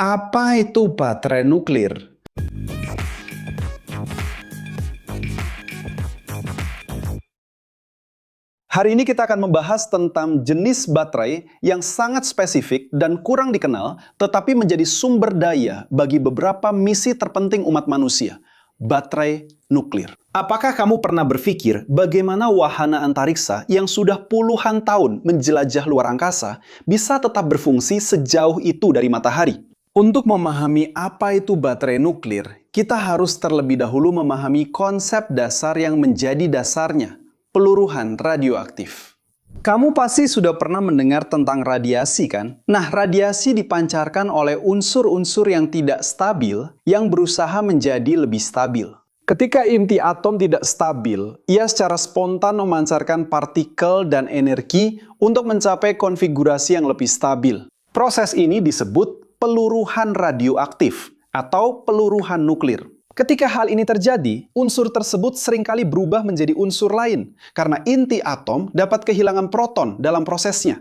Apa itu baterai nuklir? Hari ini kita akan membahas tentang jenis baterai yang sangat spesifik dan kurang dikenal, tetapi menjadi sumber daya bagi beberapa misi terpenting umat manusia. Baterai nuklir. Apakah kamu pernah berpikir bagaimana wahana antariksa yang sudah puluhan tahun menjelajah luar angkasa bisa tetap berfungsi sejauh itu dari matahari? Untuk memahami apa itu baterai nuklir, kita harus terlebih dahulu memahami konsep dasar yang menjadi dasarnya, peluruhan radioaktif. Kamu pasti sudah pernah mendengar tentang radiasi, kan? Nah, radiasi dipancarkan oleh unsur-unsur yang tidak stabil yang berusaha menjadi lebih stabil. Ketika inti atom tidak stabil, ia secara spontan memancarkan partikel dan energi untuk mencapai konfigurasi yang lebih stabil. Proses ini disebut peluruhan radioaktif atau peluruhan nuklir. Ketika hal ini terjadi, unsur tersebut seringkali berubah menjadi unsur lain karena inti atom dapat kehilangan proton dalam prosesnya.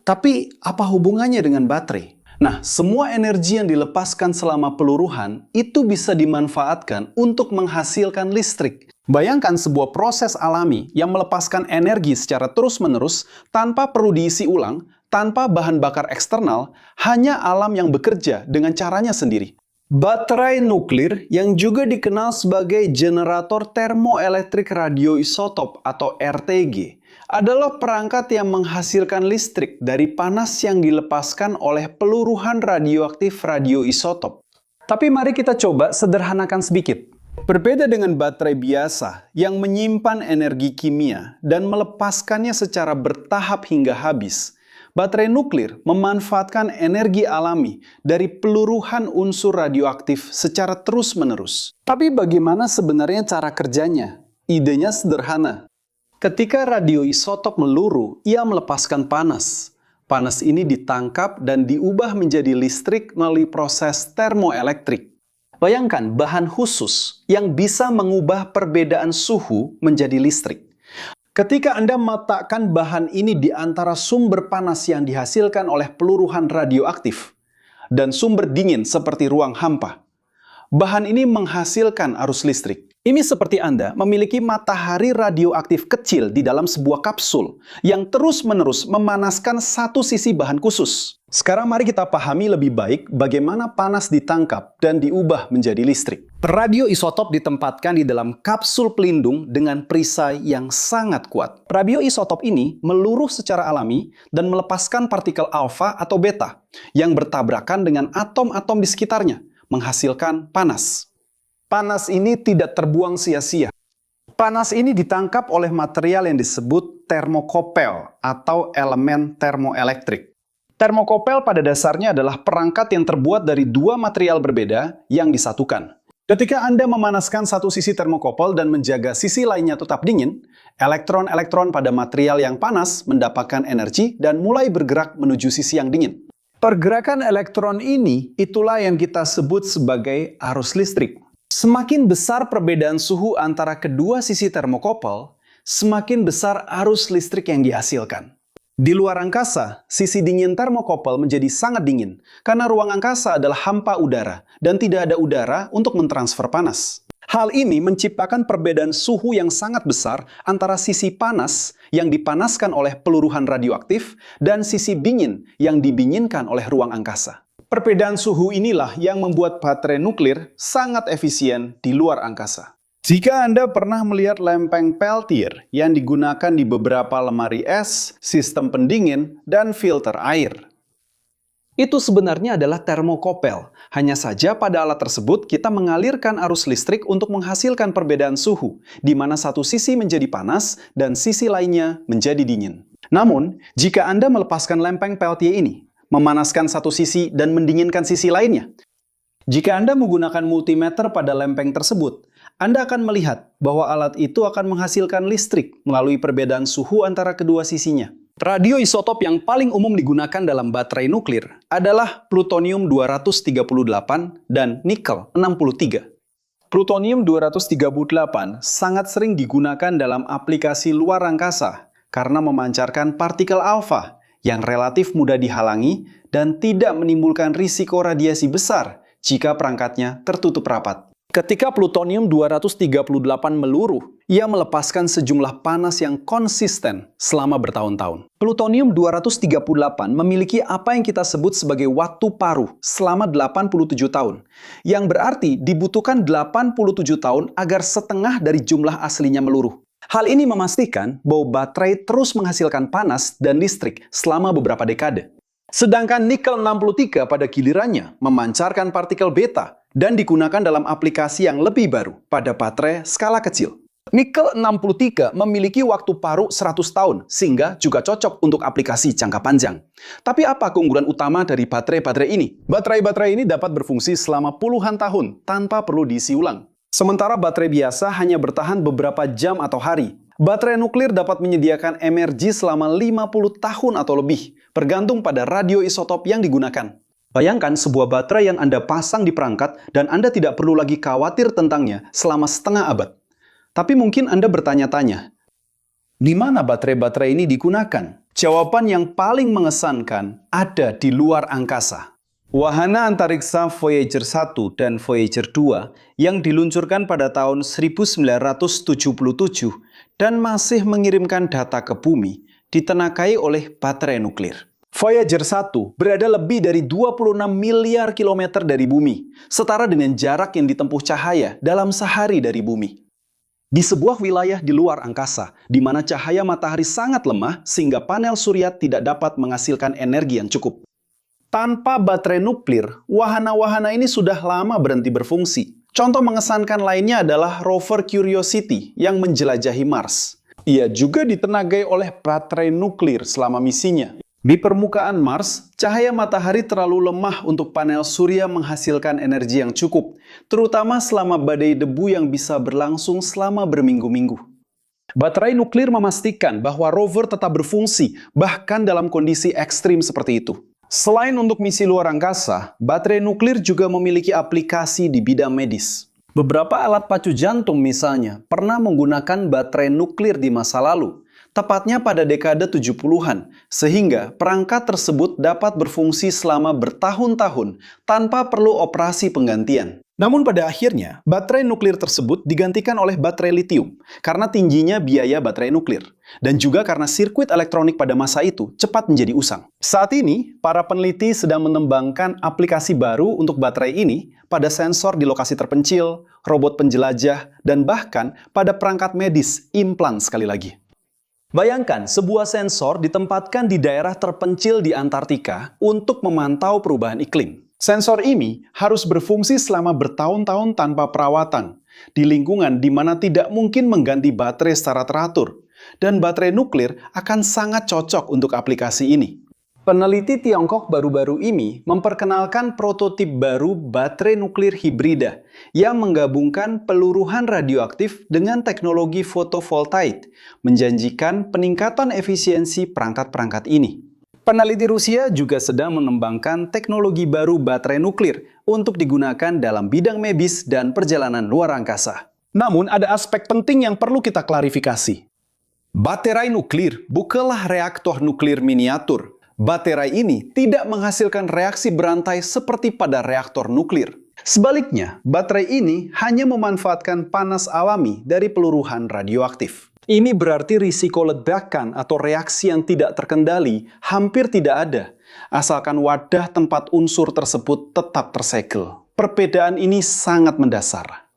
Tapi apa hubungannya dengan baterai? Nah, semua energi yang dilepaskan selama peluruhan itu bisa dimanfaatkan untuk menghasilkan listrik. Bayangkan sebuah proses alami yang melepaskan energi secara terus-menerus tanpa perlu diisi ulang, tanpa bahan bakar eksternal, hanya alam yang bekerja dengan caranya sendiri. Baterai nuklir yang juga dikenal sebagai generator termoelektrik radioisotop atau RTG adalah perangkat yang menghasilkan listrik dari panas yang dilepaskan oleh peluruhan radioaktif radioisotop. Tapi mari kita coba sederhanakan sedikit. Berbeda dengan baterai biasa yang menyimpan energi kimia dan melepaskannya secara bertahap hingga habis, baterai nuklir memanfaatkan energi alami dari peluruhan unsur radioaktif secara terus-menerus. Tapi bagaimana sebenarnya cara kerjanya? Idenya sederhana. Ketika radioisotop meluruh, ia melepaskan panas. Panas ini ditangkap dan diubah menjadi listrik melalui proses termoelektrik. Bayangkan bahan khusus yang bisa mengubah perbedaan suhu menjadi listrik. Ketika Anda meletakkan bahan ini di antara sumber panas yang dihasilkan oleh peluruhan radioaktif dan sumber dingin seperti ruang hampa, bahan ini menghasilkan arus listrik. Ini seperti Anda memiliki matahari radioaktif kecil di dalam sebuah kapsul yang terus-menerus memanaskan satu sisi bahan khusus. Sekarang mari kita pahami lebih baik bagaimana panas ditangkap dan diubah menjadi listrik. Radioisotop ditempatkan di dalam kapsul pelindung dengan perisai yang sangat kuat. Radioisotop ini meluruh secara alami dan melepaskan partikel alfa atau beta yang bertabrakan dengan atom-atom di sekitarnya, menghasilkan panas. Panas ini tidak terbuang sia-sia. Panas ini ditangkap oleh material yang disebut termokopel atau elemen termoelektrik. Termokopel pada dasarnya adalah perangkat yang terbuat dari dua material berbeda yang disatukan. Ketika Anda memanaskan satu sisi termokopel dan menjaga sisi lainnya tetap dingin, elektron-elektron pada material yang panas mendapatkan energi dan mulai bergerak menuju sisi yang dingin. Pergerakan elektron ini itulah yang kita sebut sebagai arus listrik. Semakin besar perbedaan suhu antara kedua sisi termokopel, semakin besar arus listrik yang dihasilkan. Di luar angkasa, sisi dingin termokopel menjadi sangat dingin karena ruang angkasa adalah hampa udara dan tidak ada udara untuk mentransfer panas. Hal ini menciptakan perbedaan suhu yang sangat besar antara sisi panas yang dipanaskan oleh peluruhan radioaktif dan sisi dingin yang didinginkan oleh ruang angkasa. Perbedaan suhu inilah yang membuat baterai nuklir sangat efisien di luar angkasa. Jika Anda pernah melihat lempeng Peltier yang digunakan di beberapa lemari es, sistem pendingin, dan filter air, itu sebenarnya adalah termokopel. Hanya saja pada alat tersebut kita mengalirkan arus listrik untuk menghasilkan perbedaan suhu, di mana satu sisi menjadi panas dan sisi lainnya menjadi dingin. Namun, jika Anda melepaskan lempeng Peltier ini, memanaskan satu sisi dan mendinginkan sisi lainnya, jika Anda menggunakan multimeter pada lempeng tersebut, Anda akan melihat bahwa alat itu akan menghasilkan listrik melalui perbedaan suhu antara kedua sisinya. Radioisotop yang paling umum digunakan dalam baterai nuklir adalah plutonium-238 dan nikel 63. Plutonium-238 sangat sering digunakan dalam aplikasi luar angkasa karena memancarkan partikel alfa yang relatif mudah dihalangi dan tidak menimbulkan risiko radiasi besar jika perangkatnya tertutup rapat. Ketika plutonium-238 meluruh, ia melepaskan sejumlah panas yang konsisten selama bertahun-tahun. Plutonium-238 memiliki apa yang kita sebut sebagai waktu paruh selama 87 tahun, yang berarti dibutuhkan 87 tahun agar setengah dari jumlah aslinya meluruh. Hal ini memastikan bahwa baterai terus menghasilkan panas dan listrik selama beberapa dekade. Sedangkan nikel 63 pada gilirannya memancarkan partikel beta dan digunakan dalam aplikasi yang lebih baru pada baterai skala kecil. Nikel 63 memiliki waktu paruh 100 tahun, sehingga juga cocok untuk aplikasi jangka panjang. Tapi apa keunggulan utama dari baterai-baterai ini? Baterai-baterai ini dapat berfungsi selama puluhan tahun tanpa perlu diisi ulang. Sementara baterai biasa hanya bertahan beberapa jam atau hari. Baterai nuklir dapat menyediakan energi selama 50 tahun atau lebih, bergantung pada radioisotop yang digunakan. Bayangkan sebuah baterai yang Anda pasang di perangkat dan Anda tidak perlu lagi khawatir tentangnya selama setengah abad. Tapi mungkin Anda bertanya-tanya, di mana baterai-baterai ini digunakan? Jawaban yang paling mengesankan ada di luar angkasa. Wahana antariksa Voyager 1 dan Voyager 2 yang diluncurkan pada tahun 1977 dan masih mengirimkan data ke bumi ditenagai oleh baterai nuklir. Voyager 1 berada lebih dari 26 miliar kilometer dari bumi, setara dengan jarak yang ditempuh cahaya dalam sehari dari bumi. Di sebuah wilayah di luar angkasa, di mana cahaya matahari sangat lemah sehingga panel surya tidak dapat menghasilkan energi yang cukup. Tanpa baterai nuklir, wahana-wahana ini sudah lama berhenti berfungsi. Contoh mengesankan lainnya adalah rover Curiosity yang menjelajahi Mars. Ia juga ditenagai oleh baterai nuklir selama misinya. Di permukaan Mars, cahaya matahari terlalu lemah untuk panel surya menghasilkan energi yang cukup, terutama selama badai debu yang bisa berlangsung selama berminggu-minggu. Baterai nuklir memastikan bahwa rover tetap berfungsi, bahkan dalam kondisi ekstrim seperti itu. Selain untuk misi luar angkasa, baterai nuklir juga memiliki aplikasi di bidang medis. Beberapa alat pacu jantung misalnya pernah menggunakan baterai nuklir di masa lalu, tepatnya pada dekade 70-an, sehingga perangkat tersebut dapat berfungsi selama bertahun-tahun tanpa perlu operasi penggantian. Namun pada akhirnya, baterai nuklir tersebut digantikan oleh baterai litium karena tingginya biaya baterai nuklir. Dan juga karena sirkuit elektronik pada masa itu cepat menjadi usang. Saat ini, para peneliti sedang mengembangkan aplikasi baru untuk baterai ini pada sensor di lokasi terpencil, robot penjelajah, dan bahkan pada perangkat medis, implan sekali lagi. Bayangkan sebuah sensor ditempatkan di daerah terpencil di Antartika untuk memantau perubahan iklim. Sensor ini harus berfungsi selama bertahun-tahun tanpa perawatan, di lingkungan di mana tidak mungkin mengganti baterai secara teratur, dan baterai nuklir akan sangat cocok untuk aplikasi ini. Peneliti Tiongkok baru-baru ini memperkenalkan prototip baru baterai nuklir hibrida yang menggabungkan peluruhan radioaktif dengan teknologi fotovoltaik, menjanjikan peningkatan efisiensi perangkat-perangkat ini. Peneliti Rusia juga sedang mengembangkan teknologi baru baterai nuklir untuk digunakan dalam bidang medis dan perjalanan luar angkasa. Namun ada aspek penting yang perlu kita klarifikasi. Baterai nuklir bukanlah reaktor nuklir miniatur. Baterai ini tidak menghasilkan reaksi berantai seperti pada reaktor nuklir. Sebaliknya, baterai ini hanya memanfaatkan panas alami dari peluruhan radioaktif. Ini berarti risiko ledakan atau reaksi yang tidak terkendali hampir tidak ada, asalkan wadah tempat unsur tersebut tetap tersegel. Perbedaan ini sangat mendasar.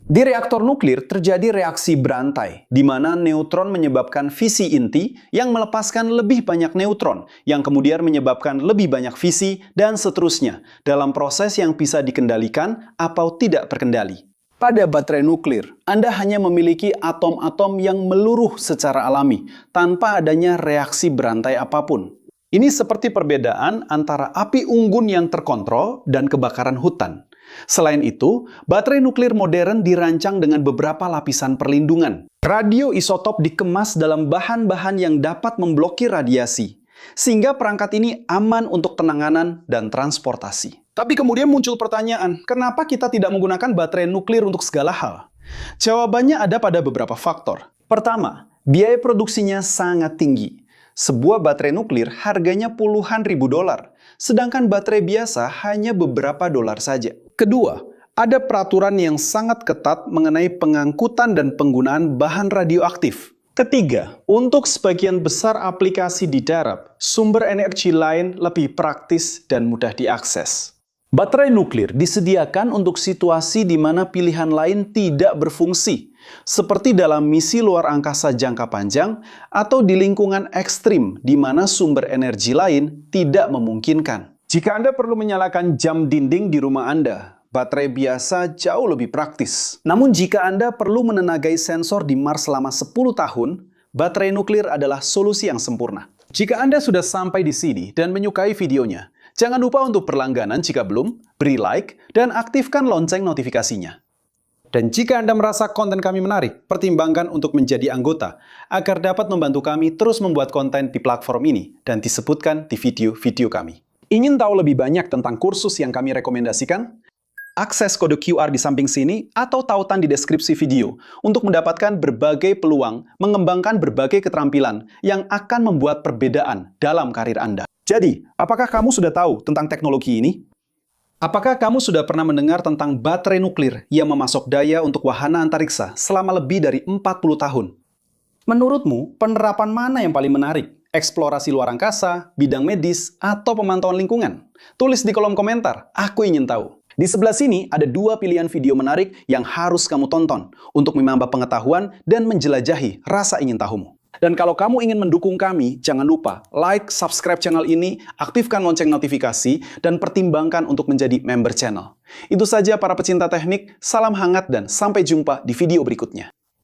Di reaktor nuklir terjadi reaksi berantai, di mana neutron menyebabkan fisi inti yang melepaskan lebih banyak neutron, yang kemudian menyebabkan lebih banyak fisi, dan seterusnya, dalam proses yang bisa dikendalikan atau tidak terkendali. Pada baterai nuklir, Anda hanya memiliki atom-atom yang meluruh secara alami, tanpa adanya reaksi berantai apapun. Ini seperti perbedaan antara api unggun yang terkontrol dan kebakaran hutan. Selain itu, baterai nuklir modern dirancang dengan beberapa lapisan perlindungan. Radioisotop dikemas dalam bahan-bahan yang dapat memblokir radiasi, sehingga perangkat ini aman untuk penanganan dan transportasi. Tapi kemudian muncul pertanyaan, kenapa kita tidak menggunakan baterai nuklir untuk segala hal? Jawabannya ada pada beberapa faktor. Pertama, biaya produksinya sangat tinggi. Sebuah baterai nuklir harganya puluhan ribu dolar, sedangkan baterai biasa hanya beberapa dolar saja. Kedua, ada peraturan yang sangat ketat mengenai pengangkutan dan penggunaan bahan radioaktif. Ketiga, untuk sebagian besar aplikasi di darat, sumber energi lain lebih praktis dan mudah diakses. Baterai nuklir disediakan untuk situasi di mana pilihan lain tidak berfungsi, seperti dalam misi luar angkasa jangka panjang atau di lingkungan ekstrim di mana sumber energi lain tidak memungkinkan. Jika Anda perlu menyalakan jam dinding di rumah Anda, baterai biasa jauh lebih praktis. Namun jika Anda perlu menenagai sensor di Mars selama 10 tahun, baterai nuklir adalah solusi yang sempurna. Jika Anda sudah sampai di sini dan menyukai videonya, jangan lupa untuk berlangganan jika belum, beri like, dan aktifkan lonceng notifikasinya. Dan jika Anda merasa konten kami menarik, pertimbangkan untuk menjadi anggota, agar dapat membantu kami terus membuat konten di platform ini dan disebutkan di video-video kami. Ingin tahu lebih banyak tentang kursus yang kami rekomendasikan? Akses kode QR di samping sini atau tautan di deskripsi video untuk mendapatkan berbagai peluang mengembangkan berbagai keterampilan yang akan membuat perbedaan dalam karir Anda. Jadi, apakah kamu sudah tahu tentang teknologi ini? Apakah kamu sudah pernah mendengar tentang baterai nuklir yang memasok daya untuk wahana antariksa selama lebih dari 40 tahun? Menurutmu, penerapan mana yang paling menarik? Eksplorasi luar angkasa, bidang medis, atau pemantauan lingkungan? Tulis di kolom komentar, aku ingin tahu. Di sebelah sini ada 2 pilihan video menarik yang harus kamu tonton untuk menambah pengetahuan dan menjelajahi rasa ingin tahumu. Dan kalau kamu ingin mendukung kami, jangan lupa like, subscribe channel ini, aktifkan lonceng notifikasi, dan pertimbangkan untuk menjadi member channel. Itu saja para pecinta teknik, salam hangat dan sampai jumpa di video berikutnya.